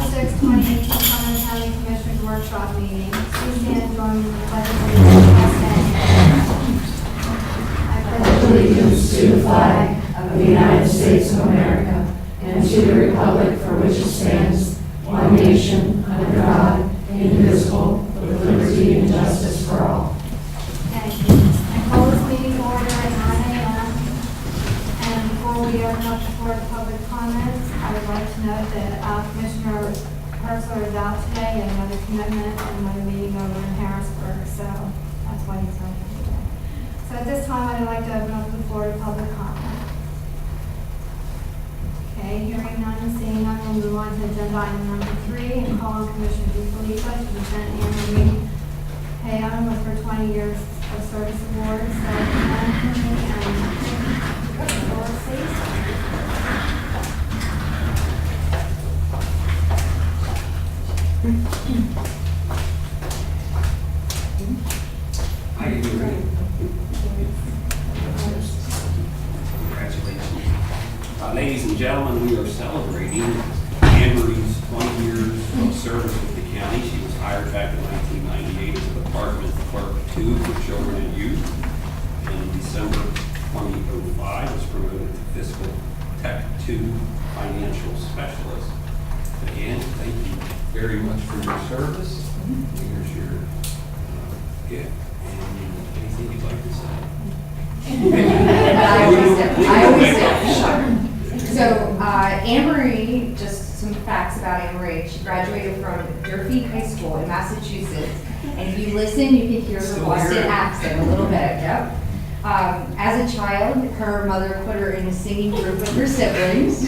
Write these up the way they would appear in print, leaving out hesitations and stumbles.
6, 2018 Cumberland County Commissioners Workshop Meeting. Please stand and join me in the pledge of allegiance. I pledge Allegiance to the flag of the United States of America and to the republic for which it stands, one nation, under God, indivisible, with liberty and justice for all. Thank you. I call this meeting to order at 9 a.m. And before we open up the floor to public comments, I would like to note that Commissioner Herzler is out today and another commitment and another meeting over in Harrisburg, so that's why he's not here today. So at this time, I'd like to open up the floor to public comment. Okay, hearing none and seeing none, we'll move on to agenda item number 3 and call on Commissioner DeFelipa to present Anne Marie Payam with her 20 years of service award. So, Anne Marie, and the floor, please. How you doing? Congratulations. Ladies and gentlemen, we are celebrating Anne Marie's 20 years of service with the county. She was hired back in 1998 as a Department Clerk 2 for Children and Youth. In December 2005, was promoted to Fiscal Tech 2 Financial Specialist. Again, thank you very much for your service. Here's your gift. And anything you'd like to say? I always say, so Anne Marie, just some facts about Anne Marie. She graduated from Durfee High School in Massachusetts. And if you listen, you can hear her Boston accent a little bit. Yep. As a child, her mother put her in a singing group with her siblings.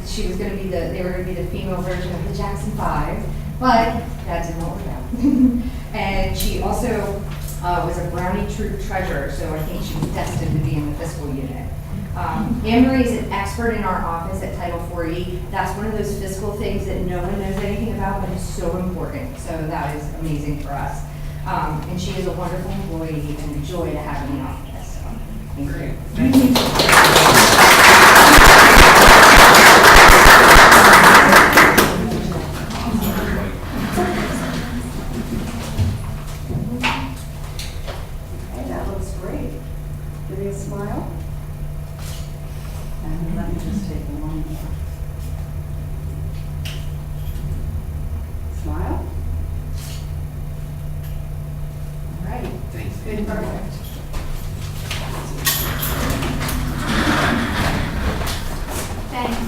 She was going to be they were going to be the female version of the Jackson 5, but that didn't work out. And she also was a Brownie Troop treasurer, so I think she was destined to be in the fiscal unit. Anne Marie is an expert in our office at Title 40. That's one of those fiscal things that no one knows anything about, but is so important. So that is amazing for us. And she is a wonderful employee and a joy to have in the office. So, thank you. Thank you. Okay, that looks great. Give me a smile. And let me just take one more. Smile. All right. Thanks. Good, perfect. Thank you.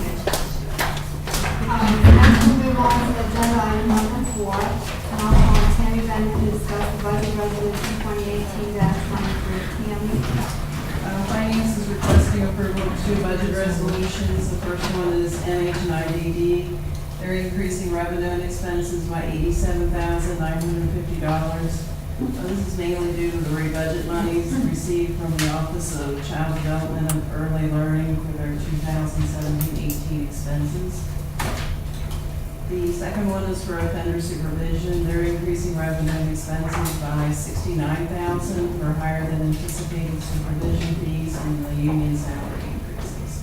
Next we'll move on to agenda item number 4. And I'll call on Tammy Bennett to discuss the budget resolution 2018-23. Tammy? Finance is requesting approval of 2 budget resolutions. The first one is NH and IDD. They're increasing revenue and expenses by $87,950. This is mainly due to the rebudget monies received from the Office of Child Development and Early Learning for their 2017-18 expenses. The second one is for offender supervision. They're increasing revenue and expenses by $69,000 for higher than anticipated supervision fees and the union salary increases.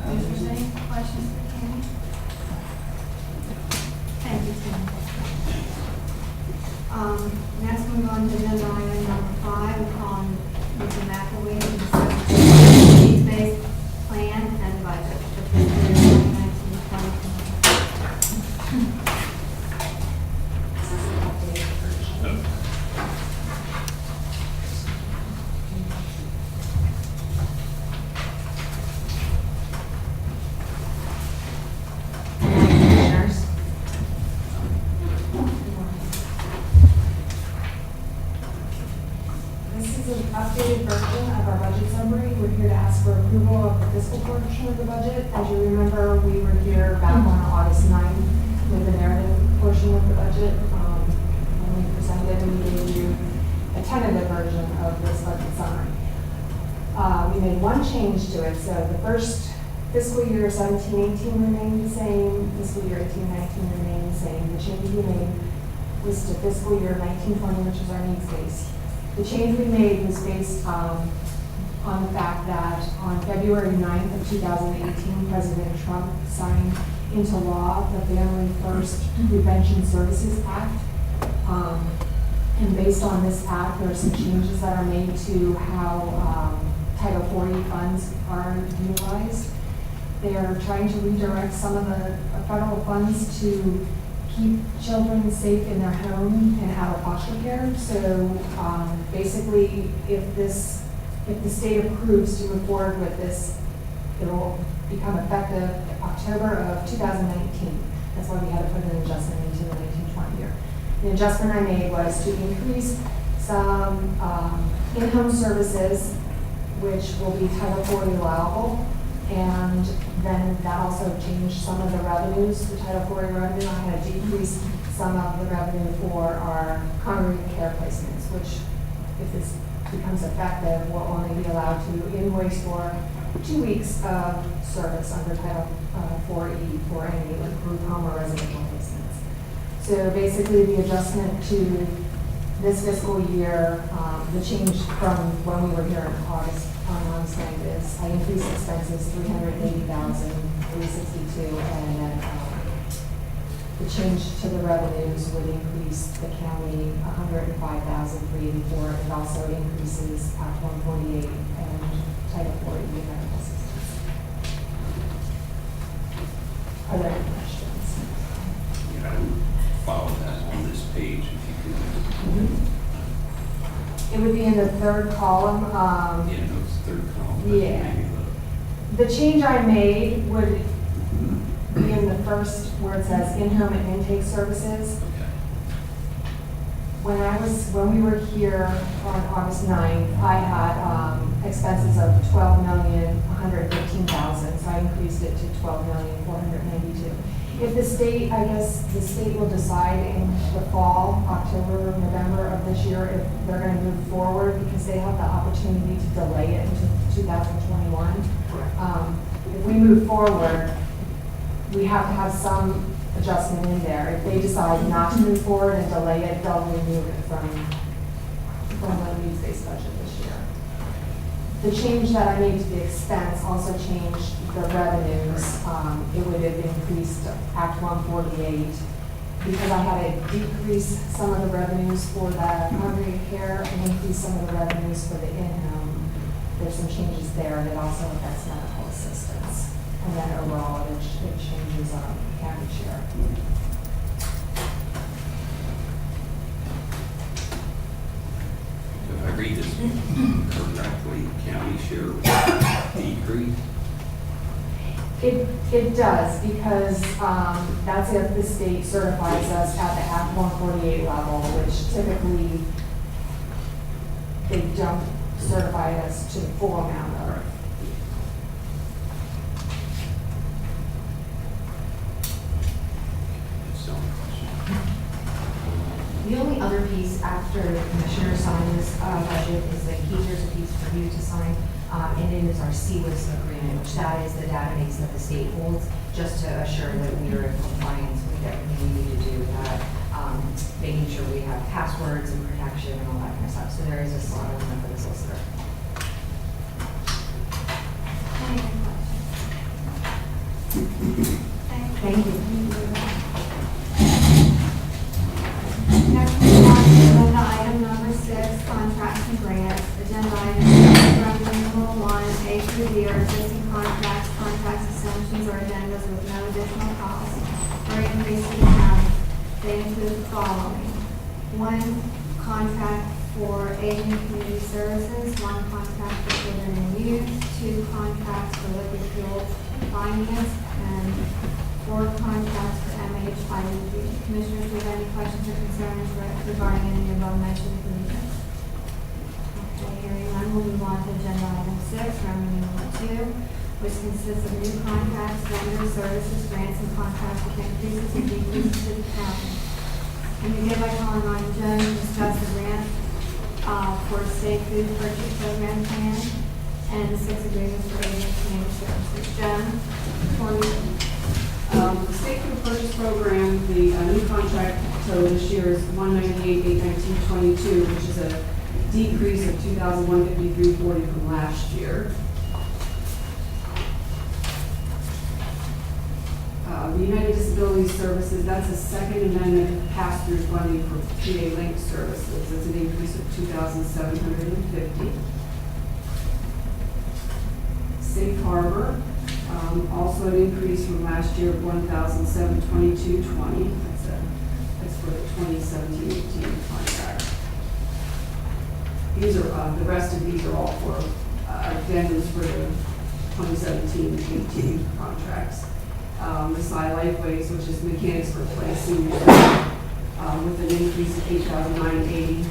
Commissioners, any questions for Tammy? Thank you, Tammy. Next we move on to agenda item number 5 on Mr. McElwee to discuss the needs-based plan and budget for fiscal year 2019-2020. This is an updated version of our budget summary. We're here to ask for approval of the fiscal portion of the budget. As you remember, we were here back on August 9th with the narrative portion of the budget. When we presented, we gave you a tentative version of this budget summary. We made one change to it. So the first fiscal year 17-18 remained the same. Fiscal year 18-19 remained the same. The change we made was to fiscal year 19-20, which is our needs base. The change we made was based on on the fact that on February 9th of 2018, President Trump signed into law the Family First Prevention Services Act. And based on this act, there are some changes that are made to how Title 40 funds are utilized. They are trying to redirect some of the federal funds to keep children safe in their home and out of foster care. So basically, if the state approves to move forward with this, it will become effective October of 2019. That's why we had to put an adjustment into the 1920 year. The adjustment I made was to increase some in-home services, which will be Title 40 allowable. And then that also changed some of the revenues, the Title 40 revenue. I had to decrease some of the revenue for our congregate care placements, which, if this becomes effective, will only be allowed to invoice for 2 weeks of service under Title 4E for any group home or residential placements. So basically, the adjustment to this fiscal year, the change from when we were here in August, on August 9th is I increased expenses $380,362, and then the change to the revenues would increase the county $105,384. It also increases Act 148 and Title 40 medical assistance. Are there any questions? Yeah, I would follow that on this page if you could. It would be in the third column. Yeah, no, it's third column. but Yeah. maybe The change I made would be in the first where it says in-home and intake services. Okay. When we were here on August 9th, I had expenses of $12,115,000, so I increased it to $12,492,000. If the state, I guess the state will decide in the fall, October, November of this year, if they're going to move forward, because they have the opportunity to delay it into 2021. If we move forward, we have to have some adjustment in there. If they decide not to move forward and delay it, they'll remove it from the needs-based budget this year. The change that I made to the expense also changed the revenues. It would have increased Act 148 because I had to decrease some of the revenues for the congregate care and increase some of the revenues for the in-home. There's some changes there, and it also affects medical assistance. And then overall, it changes county share. So if I read this correctly, county share will decrease. It does, because that's if the state certifies us at the Act 148 level, which typically they don't certify us to the full amount of. Right. That's the only question. The only other piece after the commissioner signs this budget is that there's a piece for you to sign, and it is our CWIS agreement, which that is the database that the state holds, just to assure that we are in compliance with everything we need to do with that, making sure we have passwords and protection and all that kind of stuff. So there is a slot on there for the solicitor. Any other questions? Thank you. Next, we have agenda item number 6, contracts and grants. Agenda item number 1, A through D are existing contracts, assumptions, or agendas with no additional cost or increase to the county. They include the following: 1 contract for aging community services, 1 contract for children and youth, 2 contracts for liquid fuels finance, and 4 contracts for MHID. Commissioners, do you have any questions or concerns regarding any of our mentioned agreements? Okay, hearing none, we'll move on to agenda item 6, revenue number 2, which consists of new contracts, vendor services, grants, and contracts with increases and decreases to the county. And we hereby calling on Joan to discuss the grant for state food purchase program plan and the 6 agreements for aging community services. Joan, for you. The state food purchase program, the new contract, so this year is $198,819.22, which is a decrease of $2,153.40 from last year. The United Disability Services, that's a second amendment pass-through funding for PA Link services. It's an increase of $2,750. Safe Harbor, also an increase from last year of $1,722.20. That's for the 2017-18 contract. These are, the rest of these are all for addendums for the 2017-18 contracts. The Sci Lifeways, which is Mechanics for Play Senior, with an increase of $8,980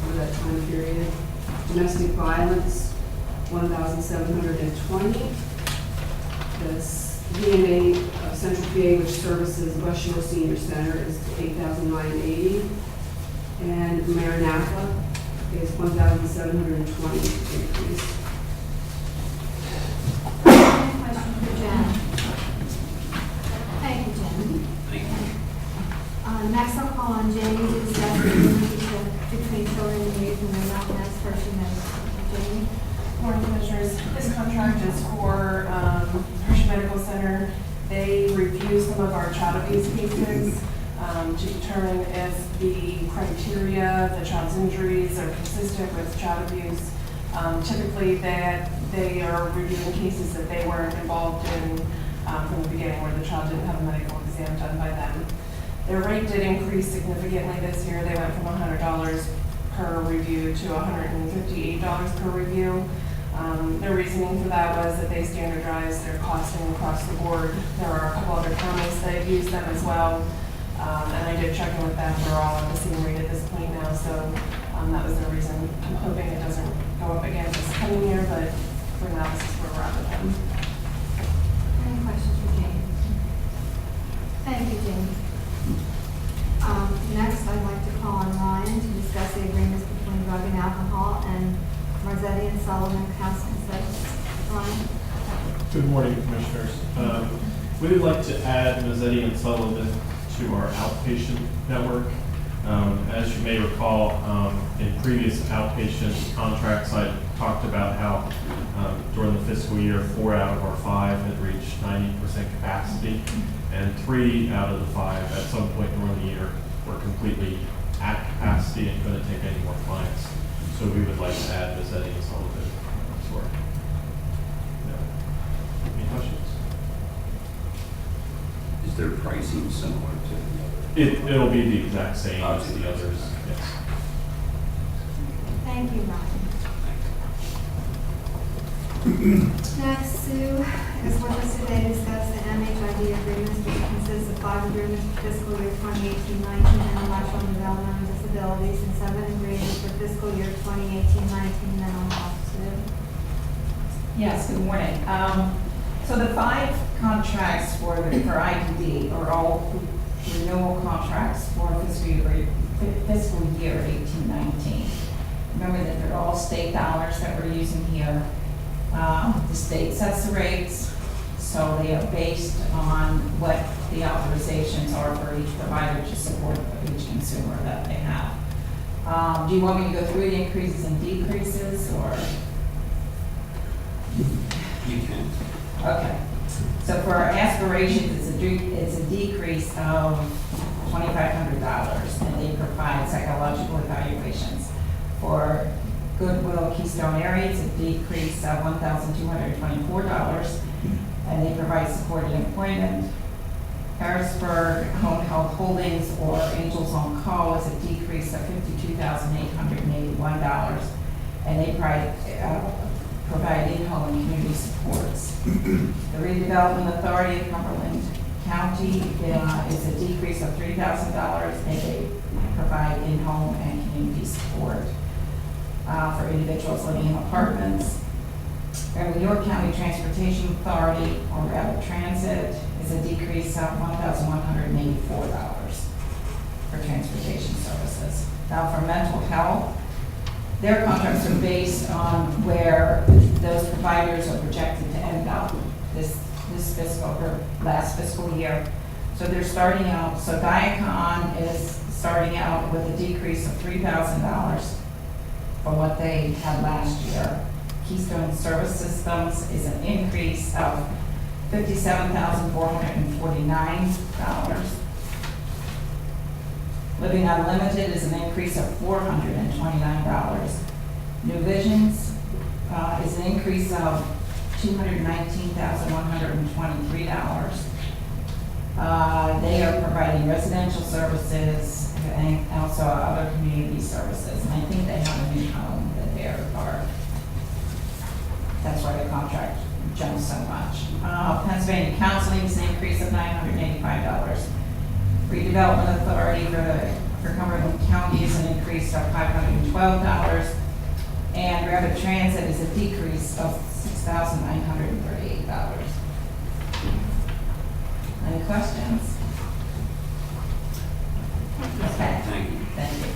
for that time period. Domestic Violence, $1,720. The VMA of Central PA, which services West Shore Senior Center, is $8,980. And Maranatha is $1,720 increase. Any questions for Jen? Thank you, Jen. Thank you. Next I'll call on Jamie to discuss the relationship between children and youth and their mental health person. Jamie? Morning, Commissioners. This contract is for Hershey Medical Center. They review some of our child abuse cases to determine if the criteria, the child's injuries are consistent with child abuse. Typically, that they are reviewing cases that they weren't involved in from the beginning, where the child didn't have a medical exam done by them. Their rate did increase significantly this year. They went from $100 per review to $158 per review. Their reasoning for that was that they standardized their costing across the board. There are a couple other counties that have used them as well. And I did check in with them. We're all at the same rate at this point now, so that was the reason. I'm hoping it doesn't go up again this coming year, but for now, this is where we're at with them. Any questions for Jamie? Thank you, Jamie. Next, I'd like to call on Ryan to discuss the agreements between drug and alcohol and Marzetti and Sullivan Counseling Services. Ryan? Good morning, Commissioners. We would like to add Mazzetti and Sullivan to our outpatient network. As you may recall, in previous outpatient contracts, I talked about how during the fiscal year, 4 out of our 5 had reached 90% capacity, and 3 out of the 5 at some point during the year were completely at capacity and couldn't take any more clients. So we would like to add Mazzetti and Sullivan to our network. Any questions? Is their pricing similar to the other? It'll be the exact same as the others, yes. Thank you, Ryan. Next, Sue, is with us today to discuss the MHID agreements, which consists of 5 agreements for fiscal year 2018-19 intellectual and developmental disabilities and 7 agreements for fiscal year 2018-19 mental health. Sue? Yes, good morning. So the 5 contracts for IDD are all renewal contracts for fiscal year 18-19. Remember that they're all state dollars that we're using here. The state sets the rates, so they are based on what the authorizations are for each provider to support each consumer that they have. Do you want me to go through the increases and decreases, or? You can. Okay. So for our aspirations, it's a decrease of $2,500, and they provide psychological evaluations. For Goodwill Keystone Area, it's a decrease of $1,224, and they provide supported employment. Harrisburg Home Health Holdings or Angels on Call is a decrease of $52,881, and they provide in-home and community supports. The Redevelopment Authority of Cumberland County is a decrease of $3,000, and they provide in-home and community support for individuals living in apartments. And the York County Transportation Authority, or Rapid Transit, is a decrease of $1,184 for transportation services. Now for mental health, their contracts are based on where those providers are projected to end up this fiscal or last fiscal year. So they're starting out, so Diacon is starting out with a decrease of $3,000. from what they had last year. Keystone Service Systems is an increase of $57,449. Living Unlimited is an increase of $429. New Visions is an increase of $219,123. They are providing residential services and also other community services. And I think they have a new home that they are, that's why the contract jumps so much. Pennsylvania Counseling is an increase of $985. Redevelopment Authority for Cumberland County is an increase of $512. And Rapid Transit is a decrease of $6,938. Any questions? Okay. Thank you. Thank you.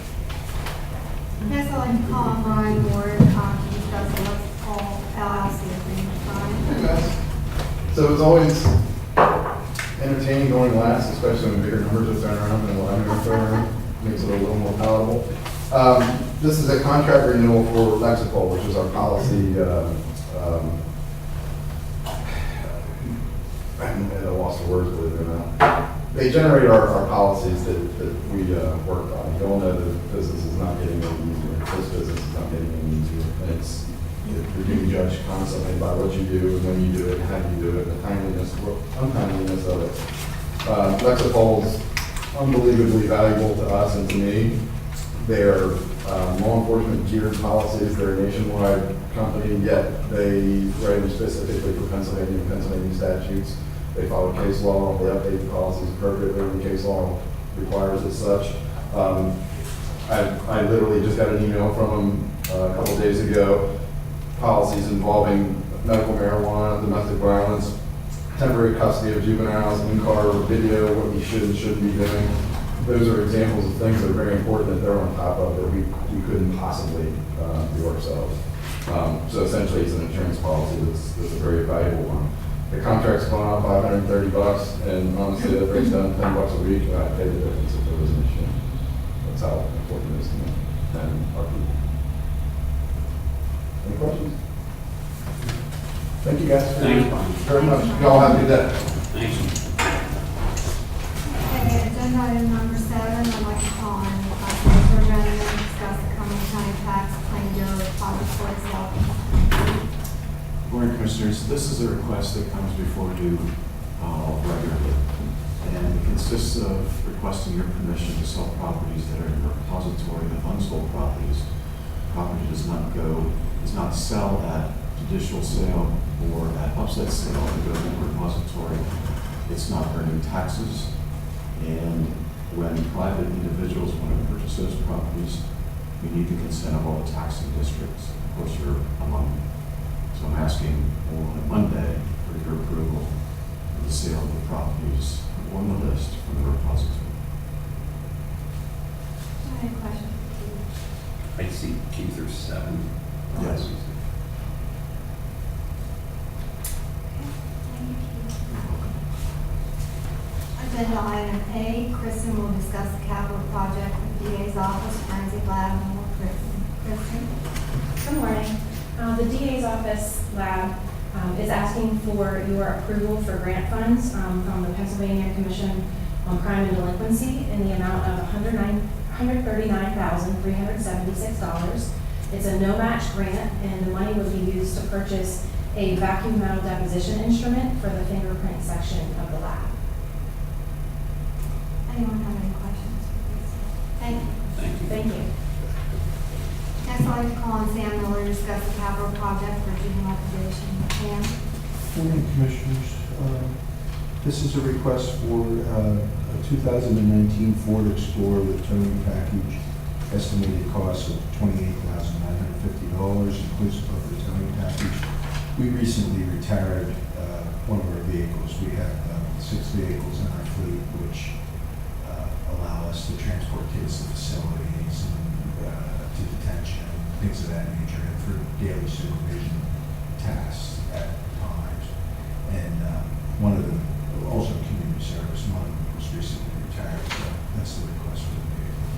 Next, I'd like to call on Brian Ward to discuss the Let's Call LLC agreement. Brian? Hey guys. So it's always entertaining going last, especially when bigger numbers are thrown around than what I'm going to throw around. Makes it a little more palatable. This is a contract renewal for Lexipol, which is our policy. I'm at a loss for words, believe it or not. They generate our policies that we work on. You all know that business is not getting any easier. This business is not getting any easier. And it's, you're being judged constantly by what you do and when you do it, how you do it, the timeliness, untimeliness of it. Lexipol's unbelievably valuable to us and to me. They're law enforcement geared policies. They're a nationwide company, yet they write them specifically for Pennsylvania and Pennsylvania statutes. They follow case law. They update the policies appropriately when case law requires as such. I literally just got an email from them a couple days ago. Policies involving medical marijuana, domestic violence, temporary custody of juveniles, in-car video, what we should and shouldn't be doing. Those are examples of things that are very important that they're on top of that we couldn't possibly do ourselves. So essentially, it's an insurance policy that's a very valuable one. The contract's going on $530, and honestly, that breaks down to $10 a week, and I'd pay the difference if there was an issue. That's how important it is to me and our people. Any questions? Thank you guys Thanks, Brian. very much. Y'all have a good day. Thank you. Okay, agenda item number 7, I'd like to call on Councilor Brennan to discuss the Cumberland County Tax Claim Bureau depository sale. Morning, Commissioners. This is a request that comes before you regularly, and it consists of requesting your permission to sell properties that are in your repository of unsold properties. Property does not sell at judicial sale or at upset sale. It goes in the repository. It's not earning taxes, and when private individuals want to purchase those properties, we need the consent of all the taxing districts. Of course, you're among them. So I'm asking on Monday for your approval of the sale of the properties on the list from the repository. Any questions? I see Keith, there's 7. Yes. Agenda item A, Kristen will discuss the capital project with DA's office, forensic lab, and more. Kristen? Good morning. The DA's office lab is asking for your approval for grant funds from the Pennsylvania Commission on Crime and Delinquency in the amount of $139,376. It's a no-match grant, and the money would be used to purchase a vacuum metal deposition instrument for the fingerprint section of the lab. Anyone have any questions? Thank you. Thank you. Thank you. Next, I'd like to call on Sam Miller to discuss the capital project for juvenile probation. Sam? Morning, Commissioners. This is a request for a 2019 Ford Explorer with towing package, estimated cost of $28,950, inclusive of the towing package. We recently retired one of our vehicles. We have 6 vehicles in our fleet, which allow us to transport kids to facilities and to detention, things of that nature, and for daily supervision tasks at times. And one of them, also community service, one was recently retired, so that's the request for the vehicle.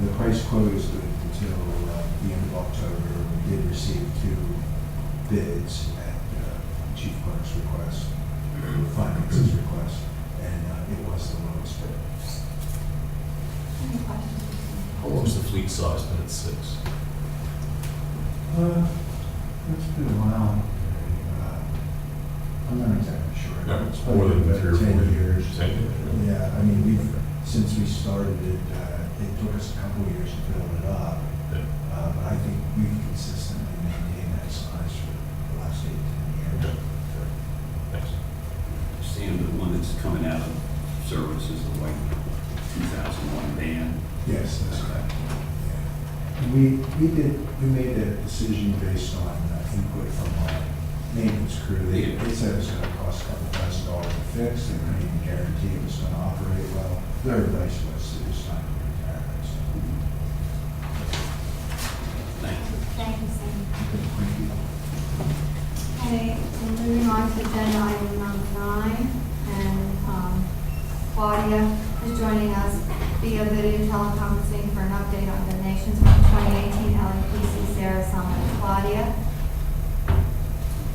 The price quote is good until the end of bids at Chief Clerk's request, Finance's request, and it was the lowest bid. Any questions? How long is the fleet size been at 6? It's been a while. I'm not exactly sure. Yeah, It's more probably than about 3 or 4 10 years. 10 years, yeah. Yeah, I mean, since we started it, it took us a couple of years to build it up. Yeah. But I think we've consistently maintained that size for the last 8 to 10 years. Okay. Thanks. Sam, the one that's coming out of service is the white 2001 van. Yes, that's correct. Yeah. And we made that decision based on input from our maintenance crew. They said it was going to cost $2,000 to fix. They couldn't even guarantee it was going to operate well. Their advice was it was time to retire it. So, Thank you. Thank you, Sam. thank you. Okay, we're moving on to agenda item number 9, and Claudia is joining us via video teleconferencing for an update on donations from 2018 LAPC Sarah Summit. Claudia?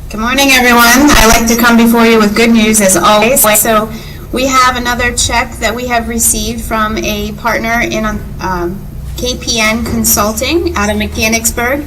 Good morning, everyone. I like to come before you with good news as always. So we have another check that we have received from a partner in KPN Consulting out of Mechanicsburg.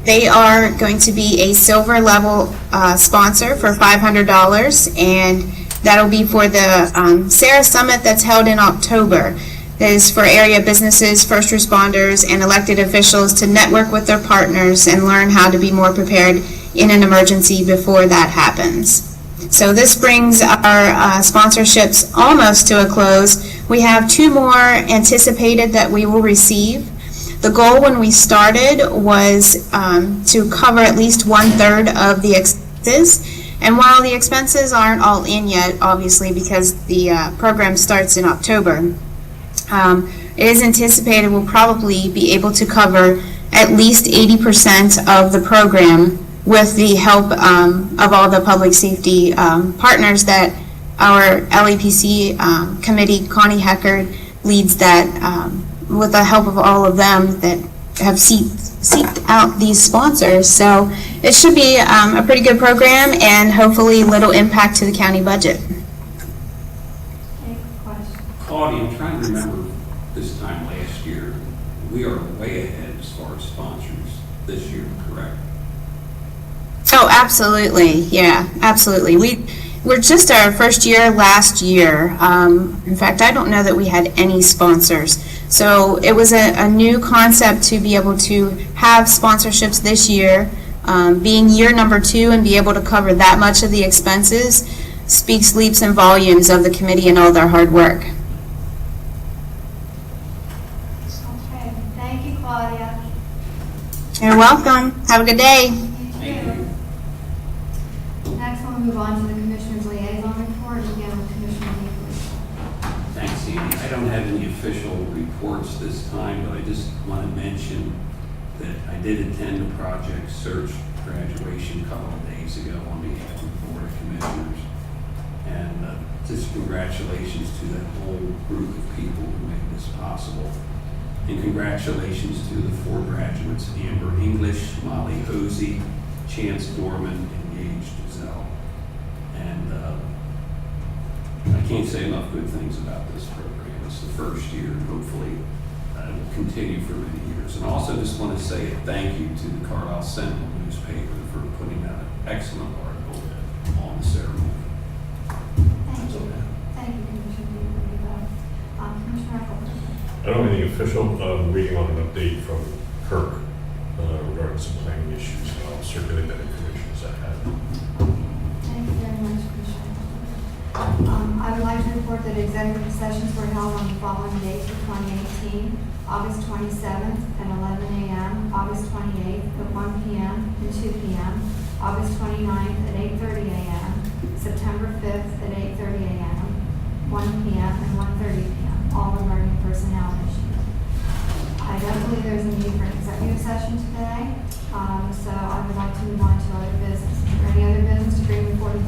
They are going to be a silver level sponsor for $500, and that'll be for the Sarah Summit that's held in October. That is for area businesses, first responders, and elected officials to network with their partners and learn how to be more prepared in an emergency before that happens. So this brings our sponsorships almost to a close. We have 2 more anticipated that we will receive. The goal when we started was to cover at least 1/3 of the expenses. And while the expenses aren't all in yet, obviously, because the program starts in October, it is anticipated we'll probably be able to cover at least 80% of the program with the help of all the public safety partners that our LAPC committee, Connie Heckard, leads that with the help of all of them that have seeked out these sponsors. So it should be a pretty good program and hopefully little impact to the county budget. Any questions? Claudia, I'm trying to remember this time last year. We are way ahead as far as sponsors this year, correct? Oh, absolutely. Yeah, absolutely. We're just our first year last year. In fact, I don't know that we had any sponsors. So it was a new concept to be able to have sponsorships this year. Being year number 2 and be able to cover that much of the expenses speaks leaps and volumes of the committee and all their hard work. Okay, thank you, Claudia. You're welcome. Have a good day. Next, we'll move on to the Commissioner's Liaison Report, again with Commissioner Hinckley. Thanks, Sandy. I don't have any official reports this time, but I just want to mention that I did attend a Project Search graduation a couple of days ago on behalf of the Board of Commissioners. And just congratulations to that whole group of people who made this possible. And congratulations to the 4 graduates, Amber English, Molly Hosey, Chance Dorman, and Gage Giselle. And I can't say enough good things about this program. It's the first year, and hopefully it will continue for many years. And also just want to say a thank you to the Carlisle Sentinel newspaper for putting out an excellent article on the ceremony. Thank you. Thank you, Commissioner Hinckley. Commissioner Eccles. I don't have anything official. Waiting on an update from Kirk regarding some planning issues. I'll circulate that information as I have it. Thank you very much, Commissioner. I would like to report that executive sessions were held on the following dates for 2018, August 27th at 11 a.m., August 28th at 1 p.m. and 2 p.m., August 29th at 8:30 a.m., September 5th at 8:30 a.m., 1 p.m. and 1:30 p.m., all regarding personnel issues. I don't believe there's a need for an executive session today, so I would like to move on to other business. Is there any other business to bring before the